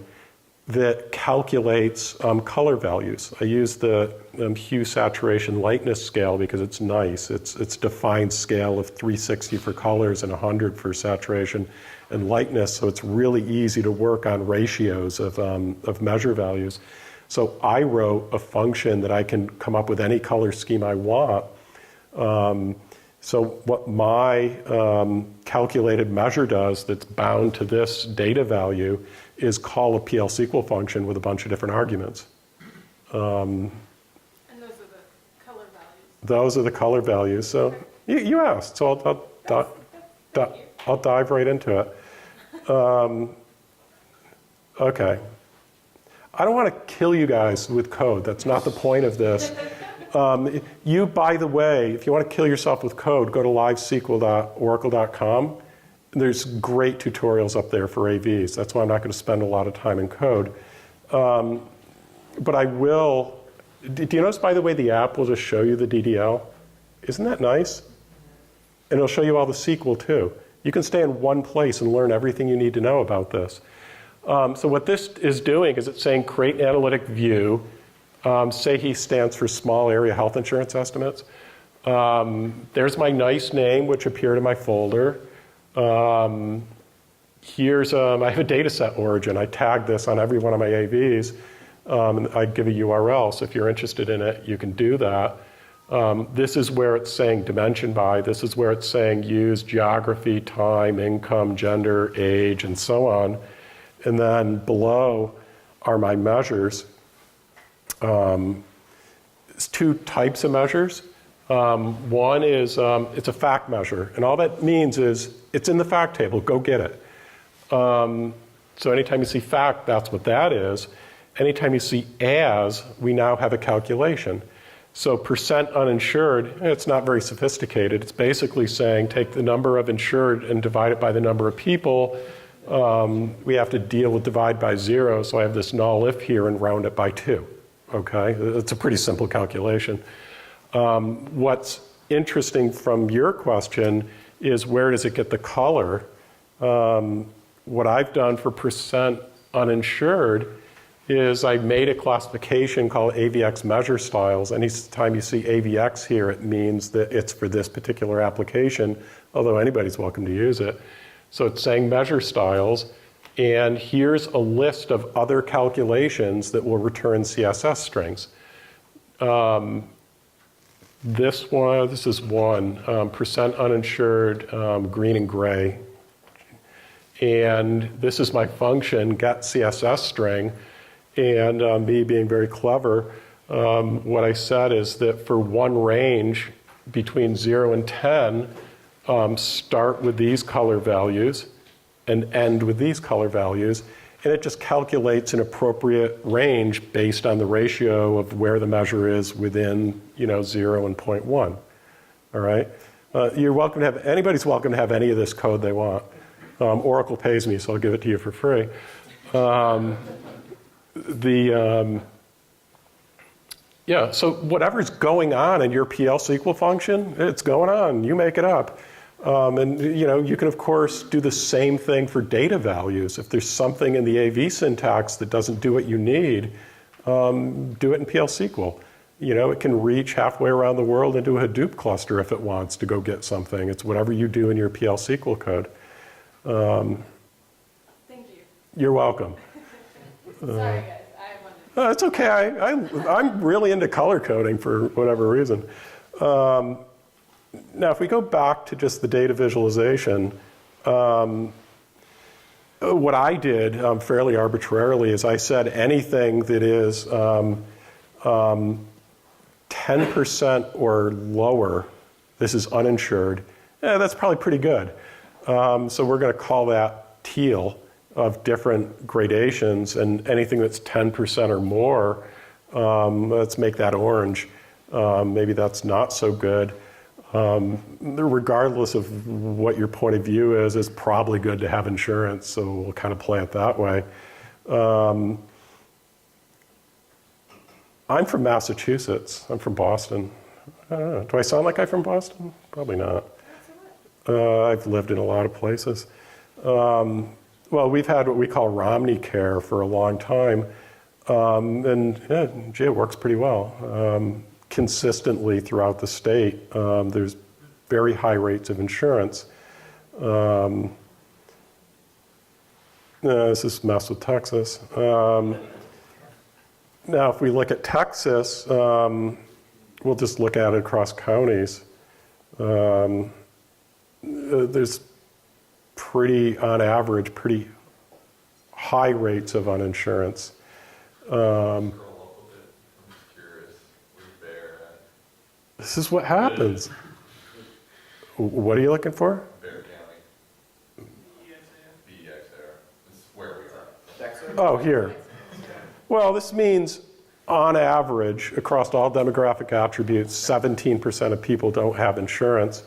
that calculates color values. I use the hue, saturation, lightness scale because it's nice. It's defined scale of 360 for colors and 100 for saturation and lightness, so it's really easy to work on ratios of measure values. So I wrote a function that I can come up with any color scheme I want. So what my calculated measure does that's bound to this data value is call a PL SQL function with a bunch of different arguments. And those are the color values? Those are the color values. So you asked, so I'll dive right into it. Okay. I don't want to kill you guys with code. That's not the point of this. You, by the way, if you want to kill yourself with code, go to livesql.oracle.com. There's great tutorials up there for AVs. That's why I'm not going to spend a lot of time in code. But I will. Do you notice, by the way, the app will just show you the DDL? Isn't that nice? And it'll show you all the SQL too. You can stay in one place and learn everything you need to know about this. So what this is doing is it's saying create an analytic view. SAHI stands for Small Area Health Insurance Estimates. There's my nice name, which appeared in my folder. Here's, I have a data set origin. I tag this on every one of my AVs. I give a URL, so if you're interested in it, you can do that. This is where it's saying dimension by. This is where it's saying use geography, time, income, gender, age, and so on. And then below are my measures. It's two types of measures. One is it's a fact measure, and all that means is it's in the fact table. Go get it. So anytime you see fact, that's what that is. Anytime you see as, we now have a calculation. So percent uninsured, it's not very sophisticated. It's basically saying take the number of insured and divide it by the number of people. We have to deal with divide by 0, so I have this null if here and round it by 2. Okay, it's a pretty simple calculation. What's interesting from your question is where does it get the color? What I've done for percent uninsured is I made a classification called AVX measure styles. Anytime you see AVX here, it means that it's for this particular application, although anybody's welcome to use it. So it's saying measure styles, and here's a list of other calculations that will return CSS strings. This is one, percent uninsured, green and gray. And this is my function, get CSS string. And me being very clever, what I said is that for one range between 0 and 10, start with these color values and end with these color values. And it just calculates an appropriate range based on the ratio of where the measure is within, 0 and 0.1. All right? You're welcome to have, anybody's welcome to have any of this code they want. Oracle pays me, so I'll give it to you for free. So whatever's going on in your PL SQL function, it's going on. You make it up. And you can of course do the same thing for data values. If there's something in the AV syntax that doesn't do what you need, do it in PL SQL. It can reach halfway around the world into a Hadoop cluster if it wants to go get something. It's whatever you do in your PL SQL code. Thank you. You're welcome. Sorry, guys. I wanted. It's okay. I'm really into color coding for whatever reason. Now, if we go back to just the data visualization, what I did fairly arbitrarily is I said anything that is 10% or lower, this is uninsured, that's probably pretty good. So we're going to call that teal of different gradations, and anything that's 10% or more, let's make that orange. Maybe that's not so good. Regardless of what your point of view is, it's probably good to have insurance, so we'll kind of play it that way. I'm from Massachusetts. I'm from Boston. I don't know. Do I sound like I'm from Boston? Probably not. I've lived in a lot of places. Well, we've had what we call Romney Care for a long time, and gee, it works pretty well. Consistently throughout the state, there's very high rates of insurance. This is mess with Texas. Now, if we look at Texas, we'll just look at it across counties. There's on average, pretty high rates of uninsurance. This is what happens. What are you looking for? Bear County. BXR. This is where we are. Oh, here. Well, this means on average, across all demographic attributes, 17% of people don't have insurance.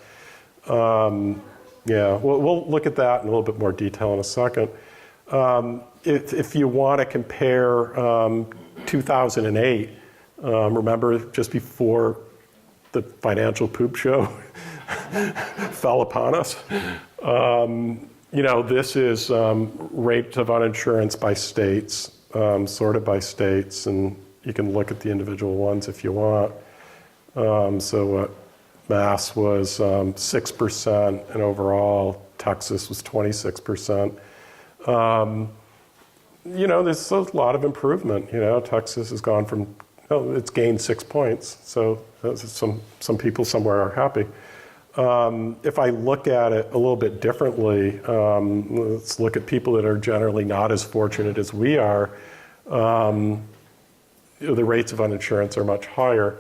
Yeah, we'll look at that in a little bit more detail in a second. If you want to compare 2008, remember just before the financial poop show fell upon us? This is rate of uninsurance by states, sorted by states, and you can look at the individual ones if you want. So Mass was 6%, and overall Texas was 26%. There's a lot of improvement. Texas has gone from, it's gained 6 points, so some people somewhere are happy. If I look at it a little bit differently, let's look at people that are generally not as fortunate as we are. The rates of uninsurance are much higher.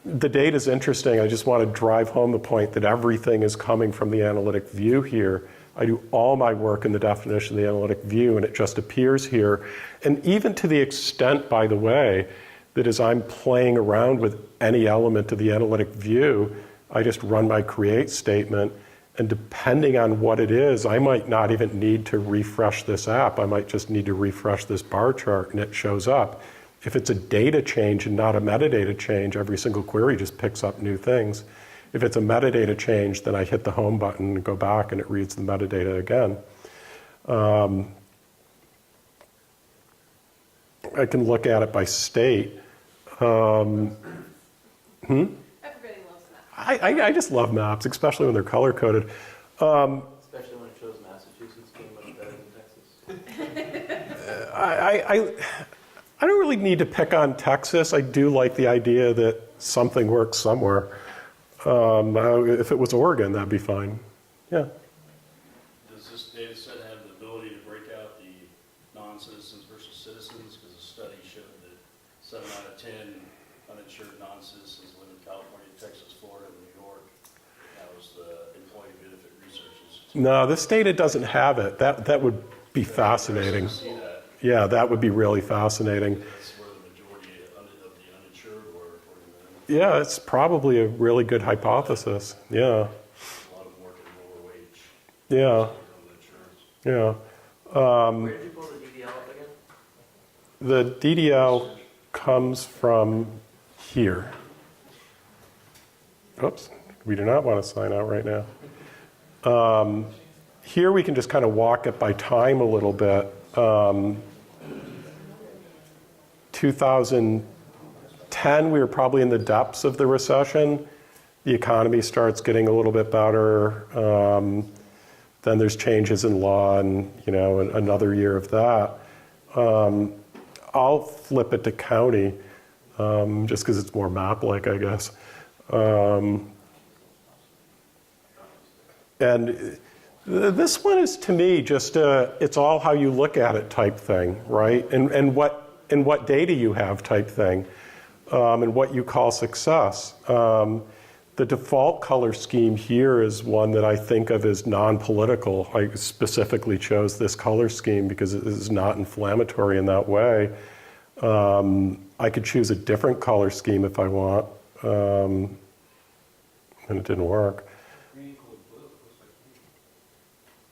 The data is interesting. I just want to drive home the point that everything is coming from the analytic view here. I do all my work in the definition of the analytic view, and it just appears here. And even to the extent, by the way, that as I'm playing around with any element of the analytic view, I just run my create statement, and depending on what it is, I might not even need to refresh this app. I might just need to refresh this bar chart, and it shows up. If it's a data change and not a metadata change, every single query just picks up new things. If it's a metadata change, then I hit the home button and go back, and it reads the metadata again. I can look at it by state. Everybody loves that. I just love maps, especially when they're color-coded. Especially when it shows Massachusetts being much better than Texas. I don't really need to pick on Texas. I do like the idea that something works somewhere. If it was Oregon, that'd be fine. Yeah. Does this data set have the ability to break out the non-citizens versus citizens? Because a study showed that 7 out of 10 uninsured non-citizens live in California, Texas, Florida, and New York. That was the Employee Benefit Research Institute. No, this data doesn't have it. That would be fascinating. See that? Yeah, that would be really fascinating. That's where the majority of the uninsured were, according to them. Yeah, it's probably a really good hypothesis. Yeah. A lot of them work at lower wage. Yeah. Insurance. Yeah. Where did you pull the DDL up again? The DDL comes from here. Oops, we do not want to sign out right now. Here we can just kind of walk it by time a little bit. 2010, we were probably in the depths of the recession. The economy starts getting a little bit better. Then there's changes in law and, another year of that. I'll flip it to county, just because it's more map-like, I guess. And this one is, to me, just it's all how you look at it type thing, right? And what data you have type thing, and what you call success. The default color scheme here is one that I think of as non-political. I specifically chose this color scheme because it is not inflammatory in that way. I could choose a different color scheme if I want, and it didn't work.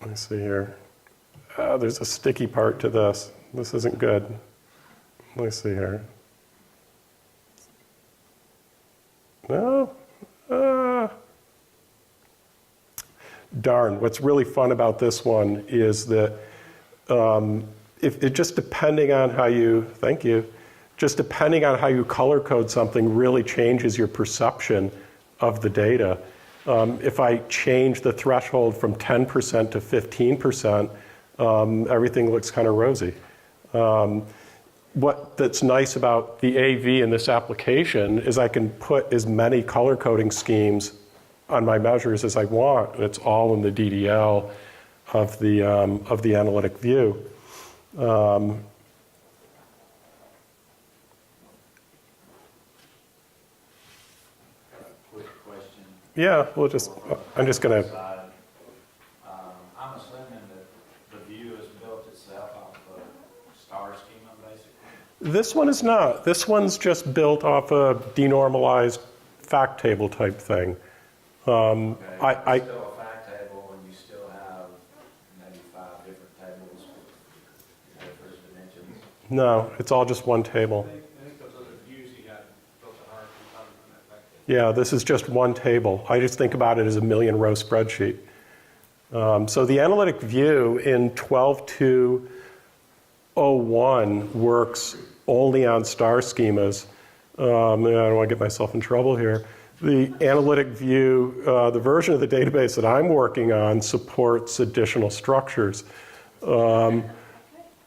Let me see here. There's a sticky part to this. This isn't good. Let me see here. No? Darn. What's really fun about this one is that if it just depending on how you, thank you, just depending on how you color code something really changes your perception of the data. If I change the threshold from 10% to 15%, everything looks kind of rosy. That's nice about the AV in this application is I can put as many color coding schemes on my measures as I want, and it's all in the DDL of the analytic view. Quick question. Yeah, I'm just going to. I'm assuming that the view is built itself off of a star schema, basically. This one is not. This one's just built off a denormalized fact table type thing. Okay. It's still a fact table, and you still have maybe 5 different tables with different dimensions. No, it's all just one table. I think those other views you got built a hierarchy probably from that fact table. Yeah, this is just one table. I just think about it as a million row spreadsheet. So the analytic view in 12.2.01 works only on star schemas. I don't want to get myself in trouble here. The analytic view, the version of the database that I'm working on supports additional structures,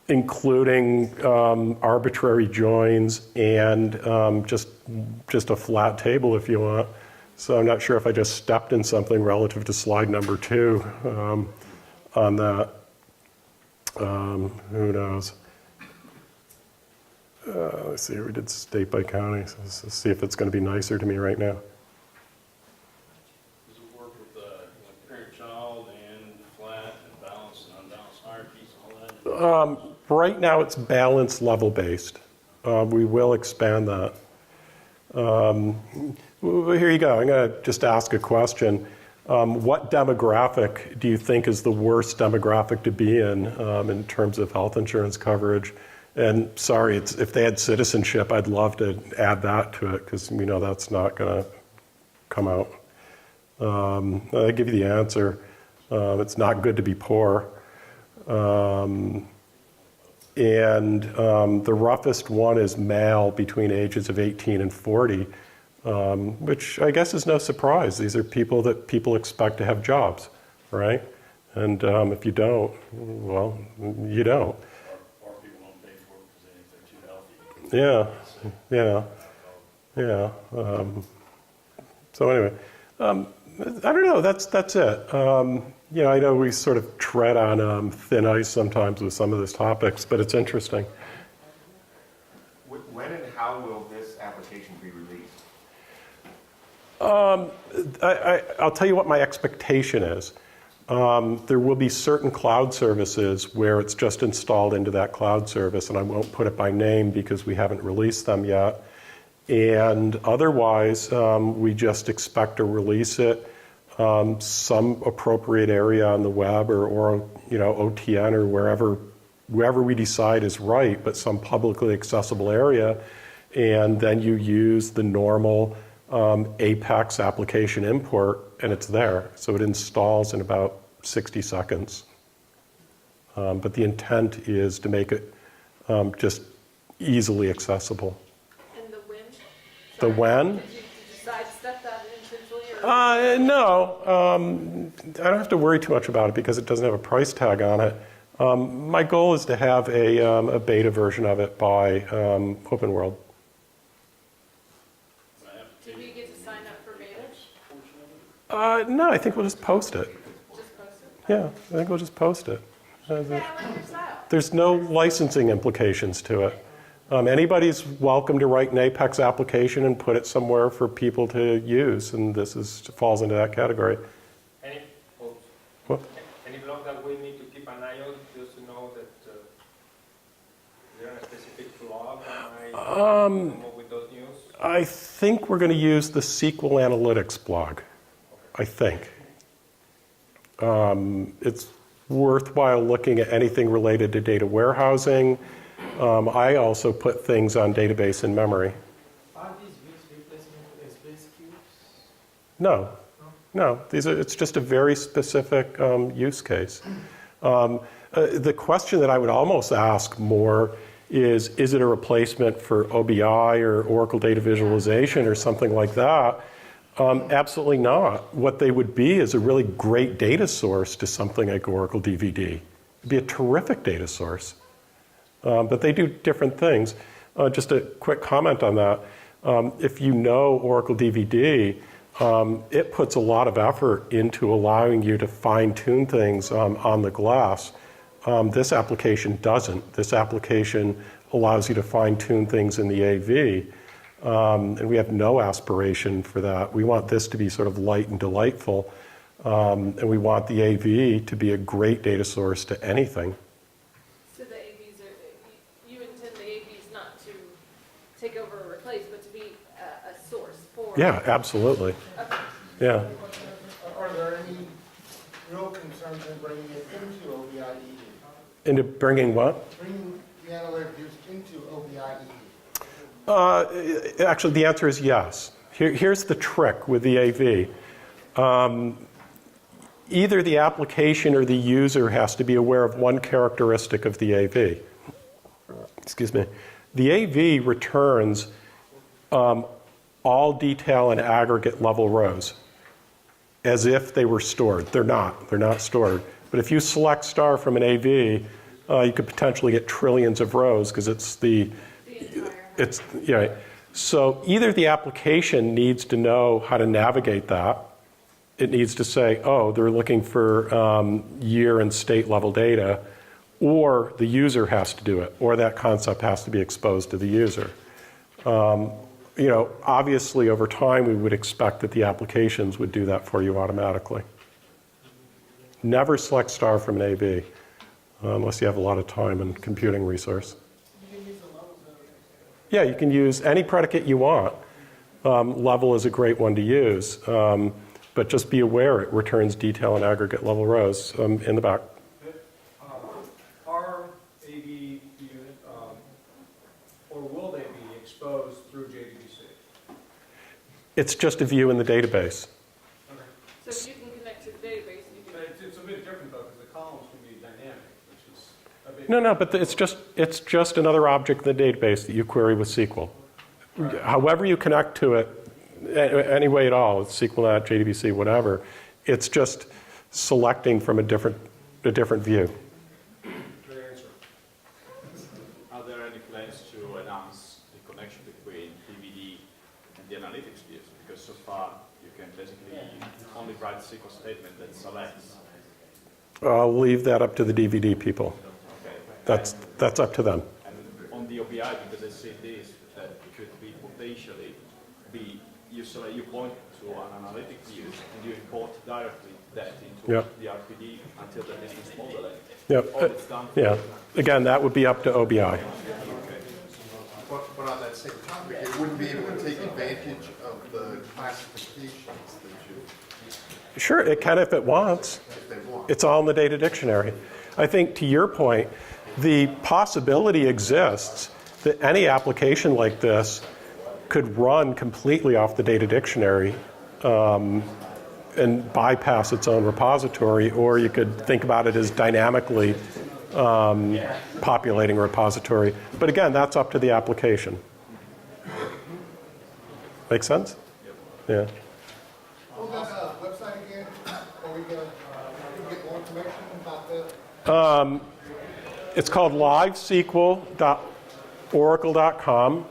including arbitrary joins and just a flat table if you want. So I'm not sure if I just stepped in something relative to slide number 2 on that. Who knows? Let's see here, we did state by county. So let's see if it's going to be nicer to me right now. Does it work with parent-child and flat and balanced and unbalanced hierarchies and all that? Right now it's balance level based. We will expand that. Well, here you go. I'm going to just ask a question. What demographic do you think is the worst demographic to be in terms of health insurance coverage? And sorry, if they had citizenship, I'd love to add that to it because we know that's not going to come out. I'll give you the answer. It's not good to be poor. And the roughest one is male between ages of 18 and 40, which I guess is no surprise. These are people that people expect to have jobs, right? And if you don't, well, you don't. Or people don't pay for it because they think they're too healthy. Yeah. So anyway, I don't know. That's it. I know we sort of tread on thin ice sometimes with some of those topics, but it's interesting. When and how will this application be released? I'll tell you what my expectation is. There will be certain cloud services where it's just installed into that cloud service, and I won't put it by name because we haven't released them yet. And otherwise, we just expect to release it some appropriate area on the web or OTN or wherever we decide is right, but some publicly accessible area, and then you use the normal Apex application import, and it's there. So it installs in about 60 seconds. But the intent is to make it just easily accessible. And the when? The when? Did you sidestep that intentionally? Or? No, I don't have to worry too much about it because it doesn't have a price tag on it. My goal is to have a beta version of it by Open World. Do you get to sign up for beta No, I think we'll just post it. Just post it. Yeah, I think we'll just post it. Yeah, I like your style. There's no licensing implications to it. Anybody's welcome to write an Apex application and put it somewhere for people to use, and falls into that category. Any, What? any blog that we need to keep an eye on just to know that they're in a specific blog and I come up with those news? I think we're going to use the SQL Analytics blog. I think. It's worthwhile looking at anything related to data warehousing. I also put things on database in memory. Are these views replacement space cubes? No. It's just a very specific use case. The question that I would almost ask more is it a replacement for OBI or Oracle Data Visualization or something like that? Absolutely not. What they would be is a really great data source to something like Oracle DVD. It'd be a terrific data source. But they do different things. Just a quick comment on that. If you know Oracle DVD, it puts a lot of effort into allowing you to fine-tune things on the glass. This application doesn't. This application allows you to fine-tune things in the AV. And we have no aspiration for that. We want this to be sort of light and delightful. And we want the AV to be a great data source to anything. So the AVs you intend the AVs not to take over or replace, but to be a source for. Yeah, absolutely. Okay. Yeah. Are there any real concerns in bringing it into OBIE? Into bringing what? Bringing the analytic views into OBIE? Actually, the answer is yes. Here's the trick with the AV. Either the application or the user has to be aware of one characteristic of the AV. Excuse me. The AV returns all detail and aggregate level rows as if they were stored. They're not. They're not stored. But if you select star from an AV, you could potentially get trillions of rows because it's the yeah. So either the application needs to know how to navigate that. It needs to say, oh, they're looking for year and state level data, or the user has to do it, or that concept has to be exposed to the user. Obviously over time we would expect that the applications would do that for you automatically. Never select star from an AV unless you have a lot of time and computing resource. Yeah, you can use any predicate you want. Level is a great one to use, but just be aware it returns detail and aggregate level rows in the back. Are AV unit, or will they be exposed through JDBC? It's just a view in the database. Okay. So if you can connect to the database, you can. It's a bit different though, because the columns can be dynamic, which is a big. No, but it's just another object in the database that you query with SQL. Right. However you connect to it, any way at all, SQLnet, JDBC, whatever, it's just selecting from a different view. Good answer. Are there any plans to enhance the connection between DVD and the analytics views? Because so far you can basically only write a SQL statement that selects. I'll leave that up to the DVD people. Okay. That's up to them. And on the OBI, because I see this, that could be potentially be you point to an analytic view and you import directly that into the RPD until the business model. Yeah. Again, that would be up to OBI. But on that same topic, it wouldn't be able to take advantage of the classifications that you, Sure, it can if it wants. if they want. It's all in the data dictionary. I think to your point, the possibility exists that any application like this could run completely off the data dictionary and bypass its own repository, or you could think about it as dynamically populating a repository. But again, that's up to the application. Make sense? Yeah. Hold that website again, or we can get more information about that? It's called livesql.oracle.com.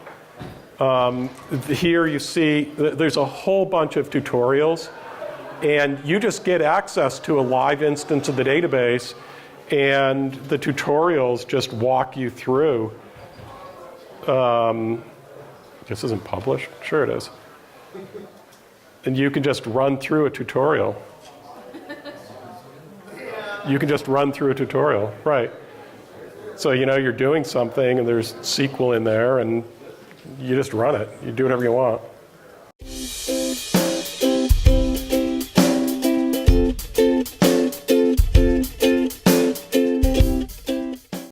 Here you see there's a whole bunch of tutorials And you just get access to a live instance of the database, and the tutorials just walk you through. This isn't published? Sure it is. And you can just run through a tutorial. You can just run through a tutorial, right. So you know you're doing something and there's SQL in there and you just run it. You do whatever you want.